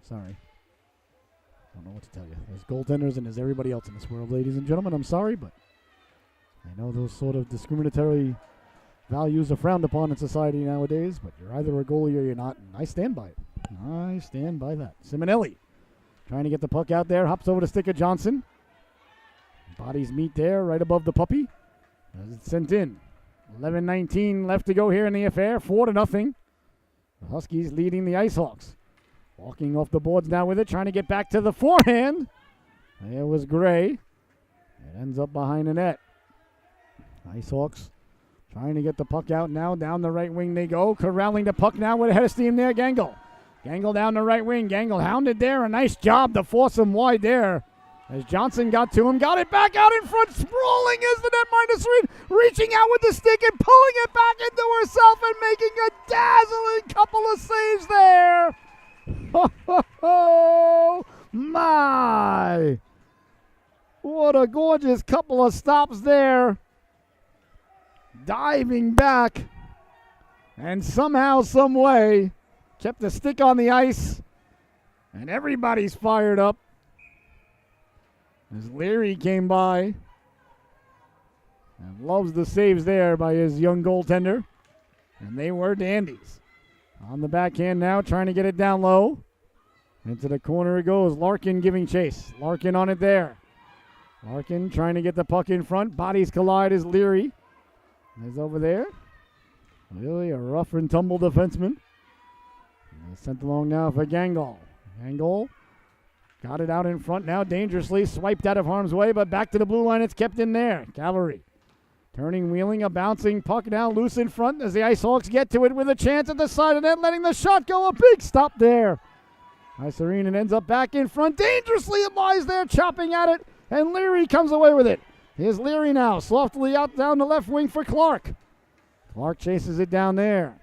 sorry. I don't know what to tell you. There's goaltenders and there's everybody else in this world, ladies and gentlemen. I'm sorry, but I know those sort of discriminatory values are frowned upon in society nowadays, but you're either a goalie or you're not, and I stand by it. I stand by that. Simonelli trying to get the puck out there, hops over to stick of Johnson. Bodies meet there right above the puppy as it's sent in. 11:19 left to go here in the affair, 4-0. The Huskies leading the IceHawks. Walking off the boards now with it, trying to get back to the forehand. There was Gray. It ends up behind the net. IceHawks trying to get the puck out now. Down the right wing they go. Corralling the puck now with a head of steam there. Gangle down the right wing. Gangle hounded there. A nice job to force him wide there. As Johnson got to him, got it back out in front. Sprawling is the netminder Serene. Reaching out with the stick and pulling it back into herself and making a dazzling couple of saves there. Oh, my. What a gorgeous couple of stops there. Diving back, and somehow, some way, kept the stick on the ice, and everybody's fired up. As Leary came by, and loves the saves there by his young goaltender, and they were dandies. On the backhand now, trying to get it down low. Into the corner it goes. Larkin giving chase. Larkin on it there. Larkin trying to get the puck in front. Bodies collide as Leary is over there. Really a rough and tumble defenseman. And sent along now for Gangle. Gangle got it out in front now dangerously. Swiped out of harm's way, but back to the blue line. It's kept in there. Cavalry turning, wheeling, a bouncing puck now loose in front as the IceHawks get to it with a chance at the side of net, letting the shot go. A big stop there. Serene, and ends up back in front. Dangerously it lies there, chopping at it, and Leary comes away with it. Here's Leary now, softly out down the left wing for Clark. Clark chases it down there.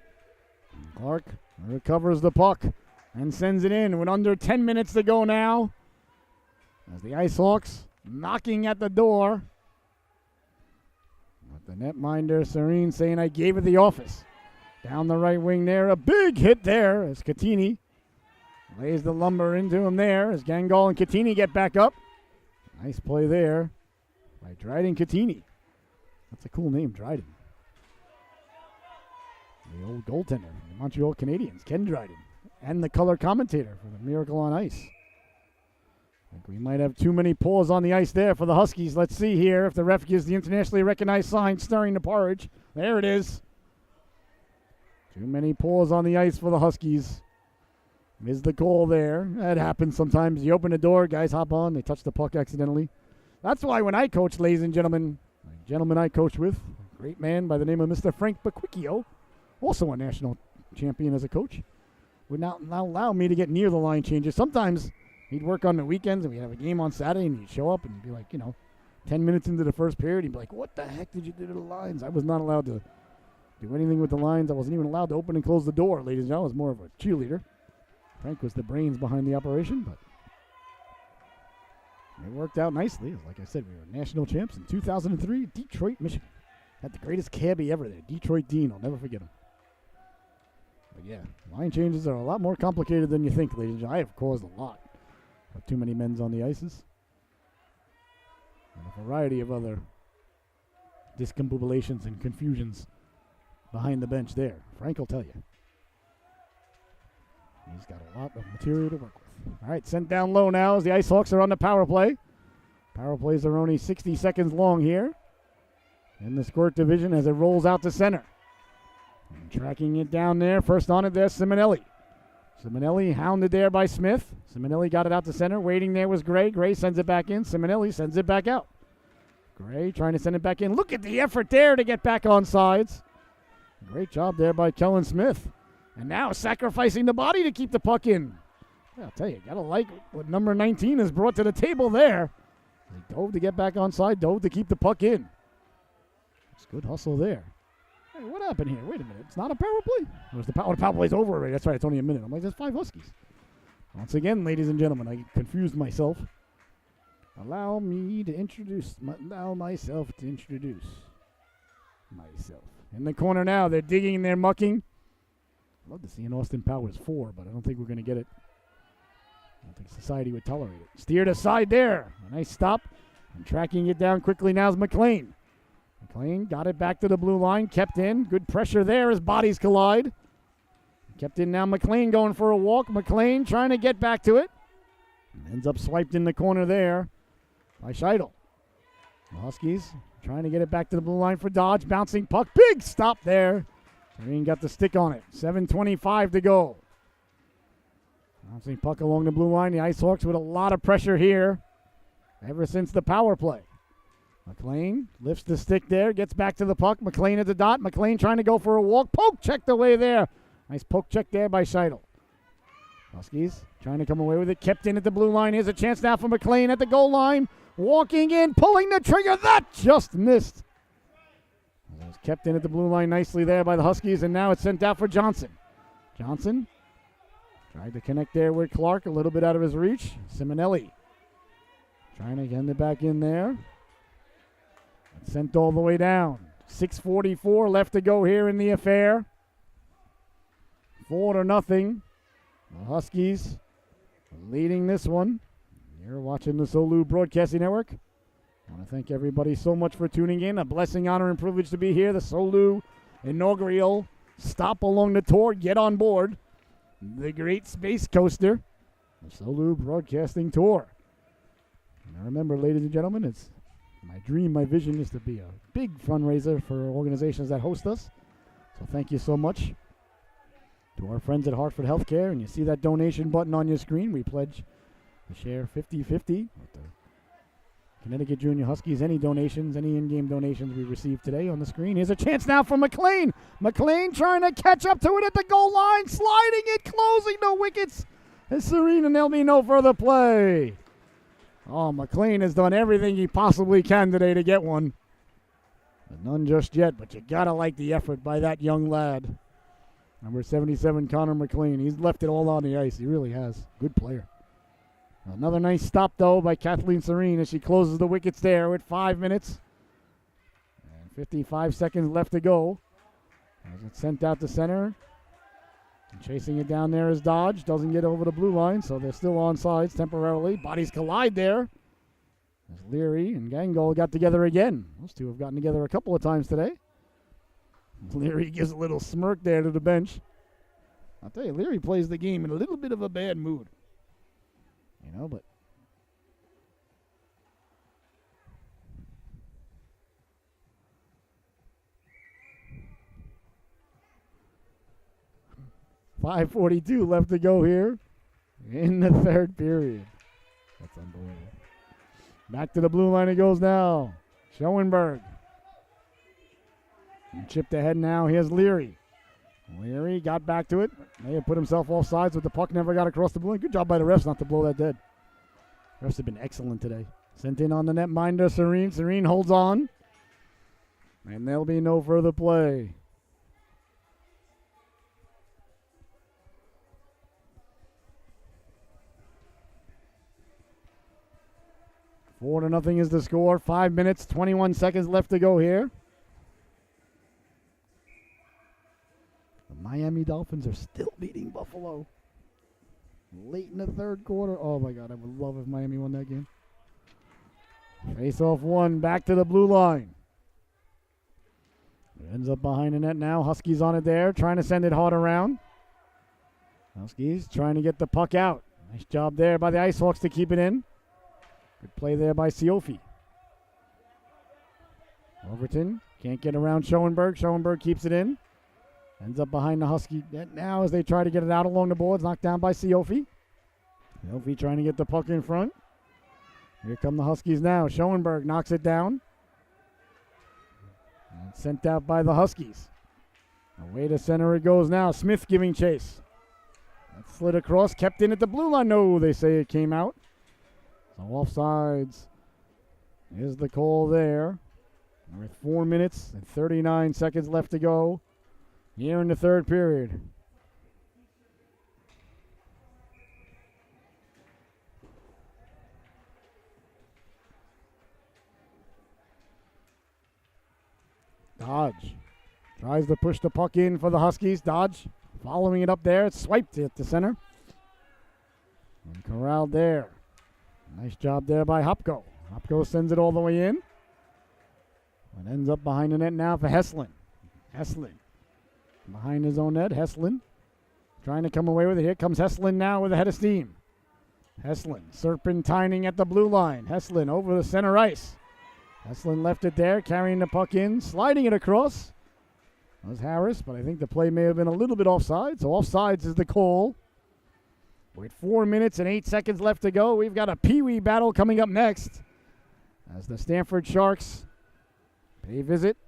Clark recovers the puck and sends it in with under 10 minutes to go now. As the IceHawks knocking at the door. But the netminder, Serene, saying, I gave it the office. Down the right wing there, a big hit there as Catini lays the lumber into him there as Gangal and Catini get back up. Nice play there by Dryden Catini. That's a cool name, Dryden. The old goaltender from the Montreal Canadiens, Ken Dryden, and the color commentator for the Miracle on Ice. I think we might have too many paws on the ice there for the Huskies. Let's see here if the ref gives the internationally recognized sign, stirring the porridge. There it is. Too many paws on the ice for the Huskies. Is the goal there. That happens sometimes. You open the door, guys hop on, they touch the puck accidentally. That's why when I coach, ladies and gentlemen, the gentleman I coach with, a great man by the name of Mr. Frank Baquicchio, also a national champion as a coach, would not allow me to get near the line changes. Sometimes he'd work on the weekends and we'd have a game on Saturday and he'd show up and he'd be like, 10 minutes into the first period, he'd be like, what the heck did you do to the lines? I was not allowed to do anything with the lines. I wasn't even allowed to open and close the door, ladies and gentlemen. I was more of a cheerleader. Frank was the brains behind the operation, but it worked out nicely. Like I said, we were national champs in 2003, Detroit, Michigan. Had the greatest cabbie ever there, Detroit Dean. I'll never forget him. But yeah, line changes are a lot more complicated than you think, ladies and gentlemen. I have caused a lot of too many men's on the ices. And a variety of other discombobulations and confusions behind the bench there. Frank will tell you. He's got a lot of material to work with. All right, sent down low now as the IceHawks are on the power play. Power plays are only 60 seconds long here in the Squirt division as it rolls out to center. And tracking it down there. First on it, there's Simonelli. Simonelli hounded there by Smith. Simonelli got it out to center. Waiting there was Gray. Gray sends it back in. Simonelli sends it back out. Gray trying to send it back in. Look at the effort there to get back on sides. Great job there by Kellen Smith. And now sacrificing the body to keep the puck in. Yeah, I'll tell you, gotta like what number 19 has brought to the table there. He dove to get back on side, dove to keep the puck in. It's good hustle there. Hey, what happened here? Wait a minute. It's not a power play? Or is the power play's over already? That's right, it's only a minute. I'm like, there's 5 Huskies. Once again, ladies and gentlemen, I confused myself. Allow myself to introduce myself. In the corner now, they're digging, they're mucking. I'd love to see an Austin Powers 4, but I don't think we're going to get it. I don't think society would tolerate it. Steered aside there. A nice stop. And tracking it down quickly now is McLean. McLean got it back to the blue line. Kept in. Good pressure there as bodies collide. Kept in now McLean going for a walk. McLean trying to get back to it. And ends up swiped in the corner there by Scheidel. The Huskies trying to get it back to the blue line for Dodge. Bouncing puck. Big stop there. Serene got the stick on it. 7:25 to go. Bouncing puck along the blue line. The IceHawks with a lot of pressure here ever since the power play. McLean lifts the stick there. Gets back to the puck. McLean at the dot. McLean trying to go for a walk. Poke checked away there. Nice poke check there by Scheidel. Huskies trying to come away with it. Kept in at the blue line. Here's a chance now for McLean at the goal line. Walking in. Pulling the trigger. That just missed. It was kept in at the blue line nicely there by the Huskies, and now it's sent out for Johnson. Johnson tried to connect there with Clark, a little bit out of his reach. Simonelli trying to get it back in there. It's sent all the way down. 6:44 left to go here in the affair. 4-0. The Huskies leading this one. You're watching the Solu Broadcasting Network. I want to thank everybody so much for tuning in. A blessing, honor, and privilege to be here. The Solu inaugural stop along the tour. Get on board the Great Space Coaster, the Solu Broadcasting Tour. And remember, ladies and gentlemen, it's my dream, my vision is to be a big fundraiser for organizations that host us. So thank you so much to our friends at Hartford Healthcare. And you see that donation button on your screen. We pledge to share 50-50 with the Connecticut Junior Huskies. Any donations, any in-game donations we receive today on the screen. Here's a chance now for McLean. McLean trying to catch up to it at the goal line, sliding it, closing the wickets. It's serene, and there'll be no further play. Oh, McLean has done everything he possibly can today to get one. But none just yet, but you gotta like the effort by that young lad. Number 77, Connor McLean. He's left it all on the ice. He really has. Good player. Another nice stop, though, by Kathleen Serene as she closes the wickets there with 5 minutes and 55 seconds left to go. As it's sent out to center. And chasing it down there is Dodge. Doesn't get over the blue line, so they're still on sides temporarily. Bodies collide there. As Leary and Gangle got together again. Those two have gotten together a couple of times today. Leary gives a little smirk there to the bench. I'll tell you, Leary plays the game in a little bit of a bad mood. You know, but .542 left to go here in the third period. That's unbelievable. Back to the blue line it goes now. Schoenberg. And chipped ahead now. Here's Leary. Leary got back to it. May have put himself off sides, but the puck never got across the blue line. Good job by the refs not to blow that dead. Refs have been excellent today. Sent in on the netminder, Serene. Serene holds on. And there'll be no further play. Four to nothing is the score. 5 minutes, 21 seconds left to go here. Miami Dolphins are still beating Buffalo. Late in the third quarter. Oh, my God. I would love if Miami won that game. Face-off one. Back to the blue line. It ends up behind the net now. Huskies on it there. Trying to send it hard around. Huskies trying to get the puck out. Nice job there by the IceHawks to keep it in. Good play there by Siofi. Overton can't get around Schoenberg. Schoenberg keeps it in. Ends up behind the Husky net now as they try to get it out along the boards. Knocked down by Siofi. Siofi trying to get the puck in front. Here come the Huskies now. Schoenberg knocks it down. And sent out by the Huskies. Away to center it goes now. Smith giving chase. That slid across, kept in at the blue line. No, they say it came out. So offsides is the call there. With 4 minutes and 39 seconds left to go here in the third period. Dodge tries to push the puck in for the Huskies. Dodge following it up there. It's swiped at the center. And corralled there. Nice job there by Hopko. Hopko sends it all the way in. It ends up behind the net now for Heslin. Heslin behind his own net. Heslin trying to come away with it. Here comes Heslin now with a head of steam. Heslin serpentining at the blue line. Heslin over the center ice. Heslin left it there, carrying the puck in, sliding it across. That was Harris, but I think the play may have been a little bit offside. So offsides is the call. With 4 minutes and 8 seconds left to go, we've got a Pee-wee battle coming up next as the Stanford Sharks pay visit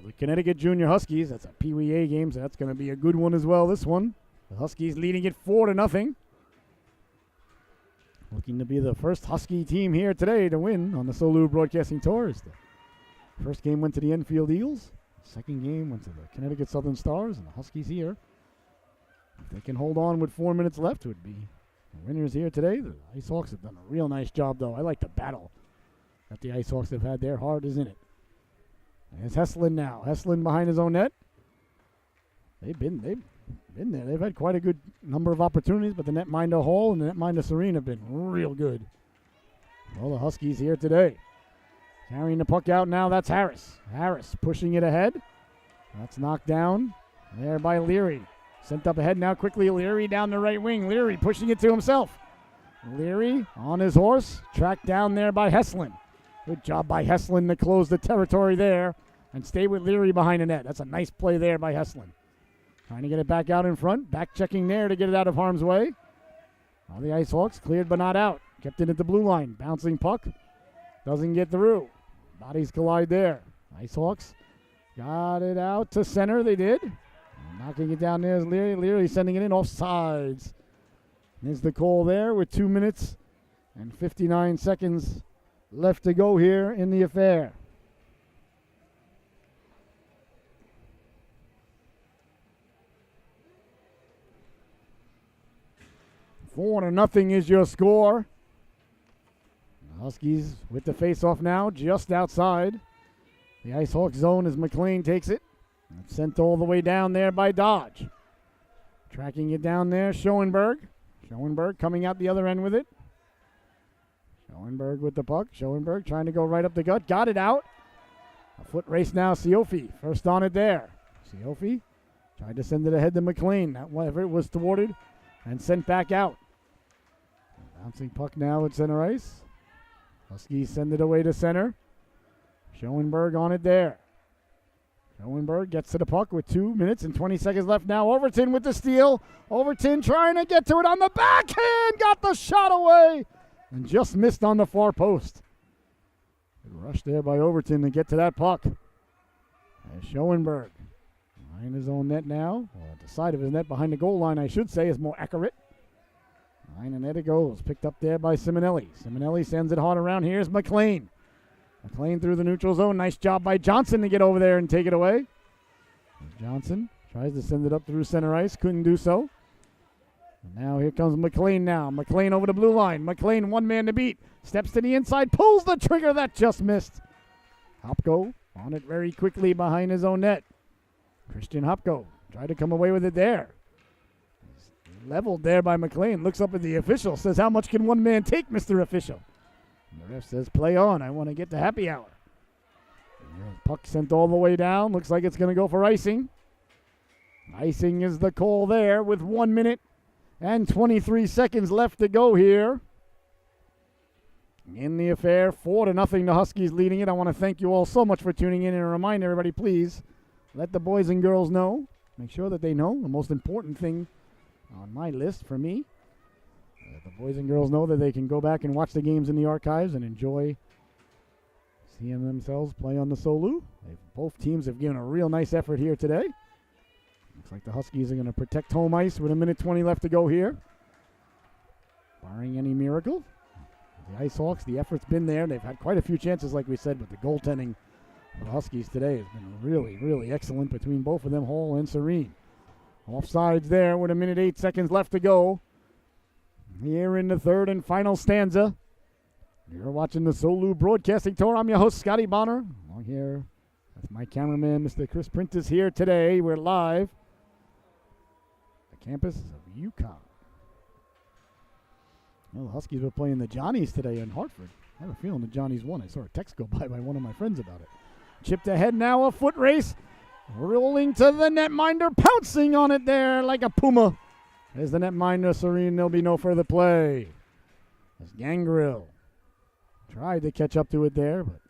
the Connecticut Junior Huskies. That's a Pee-wee A game, so that's going to be a good one as well, this one. The Huskies leading it 4-0. Looking to be the first Husky team here today to win on the Solu Broadcasting Tour. The first game went to the Enfield Eagles. The second game went to the Connecticut Southern Stars, and the Huskies here. If they can hold on with 4 minutes left, it would be the winners here today. The IceHawks have done a real nice job, though. I like the battle that the IceHawks have had there. Hard, isn't it? There's Heslin now. Heslin behind his own net. They've been there. They've had quite a good number of opportunities, but the netminder Hall and the netminder Serene have been real good. Well, the Huskies here today. Carrying the puck out now, that's Harris. Harris pushing it ahead. That's knocked down there by Leary. Sent up ahead now quickly. Leary down the right wing. Leary pushing it to himself. Leary on his horse. Tracked down there by Heslin. Good job by Heslin to close the territory there and stay with Leary behind the net. That's a nice play there by Heslin. Trying to get it back out in front. Back checking there to get it out of harm's way. All the IceHawks cleared but not out. Kept it at the blue line. Bouncing puck. Doesn't get through. Bodies collide there. IceHawks got it out to center. They did. Knocking it down there is Leary. Leary sending it in offsides. There's the call there with 2 minutes and 59 seconds left to go here in the affair. Four to nothing is your score. The Huskies with the face-off now, just outside the IceHawks zone as McLean takes it. It's sent all the way down there by Dodge. Tracking it down there, Schoenberg. Schoenberg coming out the other end with it. Schoenberg with the puck. Schoenberg trying to go right up the gut. Got it out. A foot race now, Siofi. First on it there. Siofi tried to send it ahead to McLean. That whatever it was thwarted and sent back out. Bouncing puck now at center ice. Huskies send it away to center. Schoenberg on it there. Schoenberg gets to the puck with 2 minutes and 20 seconds left now. Overton with the steal. Overton trying to get to it on the backhand. Got the shot away and just missed on the far post. Good rush there by Overton to get to that puck. As Schoenberg behind his own net now. Or at the side of his net behind the goal line, I should say, is more accurate. Behind the net it goes. Picked up there by Simonelli. Simonelli sends it hard around. Here's McLean. McLean through the neutral zone. Nice job by Johnson to get over there and take it away. Johnson tries to send it up through center ice. Couldn't do so. And now here comes McLean now. McLean over the blue line. McLean one man to beat. Steps to the inside. Pulls the trigger. That just missed. Hopko on it very quickly behind his own net. Christian Hopko tried to come away with it there. He's leveled there by McLean. Looks up at the official. Says, how much can one man take, Mr. Official? And the ref says, play on. I want to get to happy hour. Puck sent all the way down. Looks like it's going to go for icing. Icing is the call there with 1 minute and 23 seconds left to go here. In the affair, 4-0, the Huskies leading it. I want to thank you all so much for tuning in and remind everybody, please, let the boys and girls know. Make sure that they know the most important thing on my list for me. The boys and girls know that they can go back and watch the games in the archives and enjoy seeing themselves play on the Solu. Both teams have given a real nice effort here today. Looks like the Huskies are going to protect home ice with 1:20 left to go here. Barring any miracle. The IceHawks, the effort's been there. They've had quite a few chances, like we said, but the goaltending for the Huskies today has been really, really excellent between both of them, Hall and Serene. Offsides there with 1:08 left to go. Here in the third and final stanza. You're watching the Solu Broadcasting Tour. I'm your host, Scotty Bonner. Along here with my cameraman, Mr. Chris Prentice, here today. We're live at the campus of UConn. Well, the Huskies were playing the Johnnies today in Hartford. I have a feeling the Johnnies won. I saw a text go by one of my friends about it. Chipped ahead now, a foot race. Rolling to the netminder, pouncing on it there like a puma. There's the netminder, Serene. There'll be no further play. As Gangrel tried to catch up to it there, but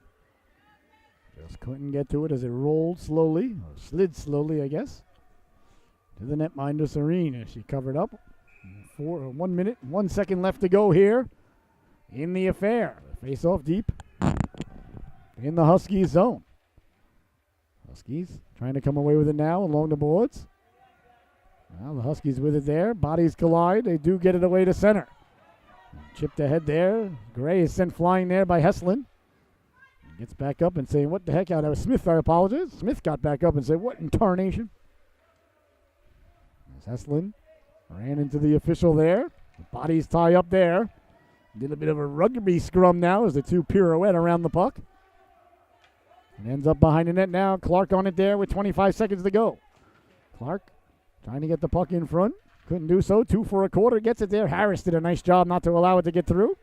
just couldn't get to it as it rolled slowly, or slid slowly, I guess, to the netminder, Serene, as she covered up. 1 minute, 1 second left to go here in the affair. Face off deep in the Huskies zone. Huskies trying to come away with it now along the boards. Well, the Huskies with it there. Bodies collide. They do get it away to center. Chipped ahead there. Gray is sent flying there by Heslin. Gets back up and saying, what the heck? That was Smith, I apologize. Smith got back up and said, what in tarnation? As Heslin ran into the official there. The bodies tie up there. Did a bit of a rugby scrum now as the two pirouette around the puck. And ends up behind the net now. Clark on it there with 25 seconds to go. Clark trying to get the puck in front. Couldn't do so. 2 for a quarter. Gets it there. Harris did a nice job not to allow it to get through.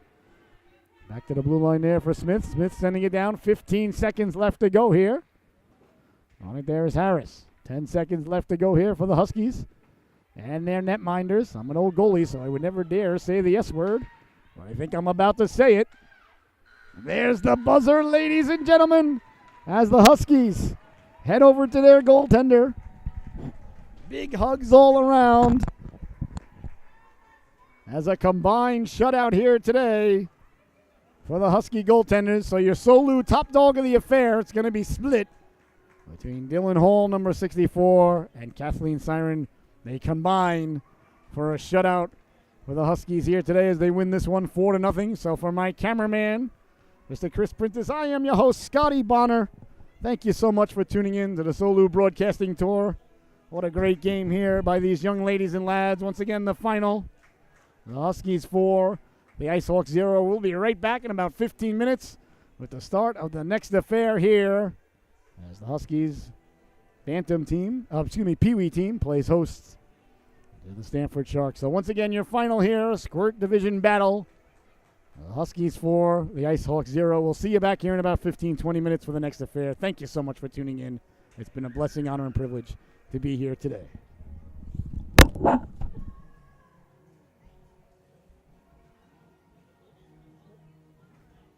Back to the blue line there for Smith. Smith sending it down. 15 seconds left to go here. On it there is Harris. 10 seconds left to go here for the Huskies. And their netminders. I'm an old goalie, so I would never dare say the S word. But I think I'm about to say it. There's the buzzer, ladies and gentlemen, as the Huskies head over to their goaltender. Big hugs all around. As a combined shutout here today for the Husky goaltenders. So your Solu top dog of the affair, it's going to be split between Dylan Hall, number 64, and Kathleen Siren. They combine for a shutout for the Huskies here today as they win this one 4-0. So for my cameraman, Mr. Chris Prentice, I am your host, Scotty Bonner. Thank you so much for tuning in to the Solu Broadcasting Tour. What a great game here by these young ladies and lads. Once again, the final. The Huskies 4, the IceHawks 0. We'll be right back in about 15 minutes with the start of the next affair here as the Huskies Bantam team, Pee Wee team plays hosts to the Stanford Sharks. So once again, your final here, Squirt Division battle. The Huskies 4, the IceHawks 0. We'll see you back here in about 15-20 minutes for the next affair. Thank you so much for tuning in. It's been a blessing, honor, and privilege to be here today.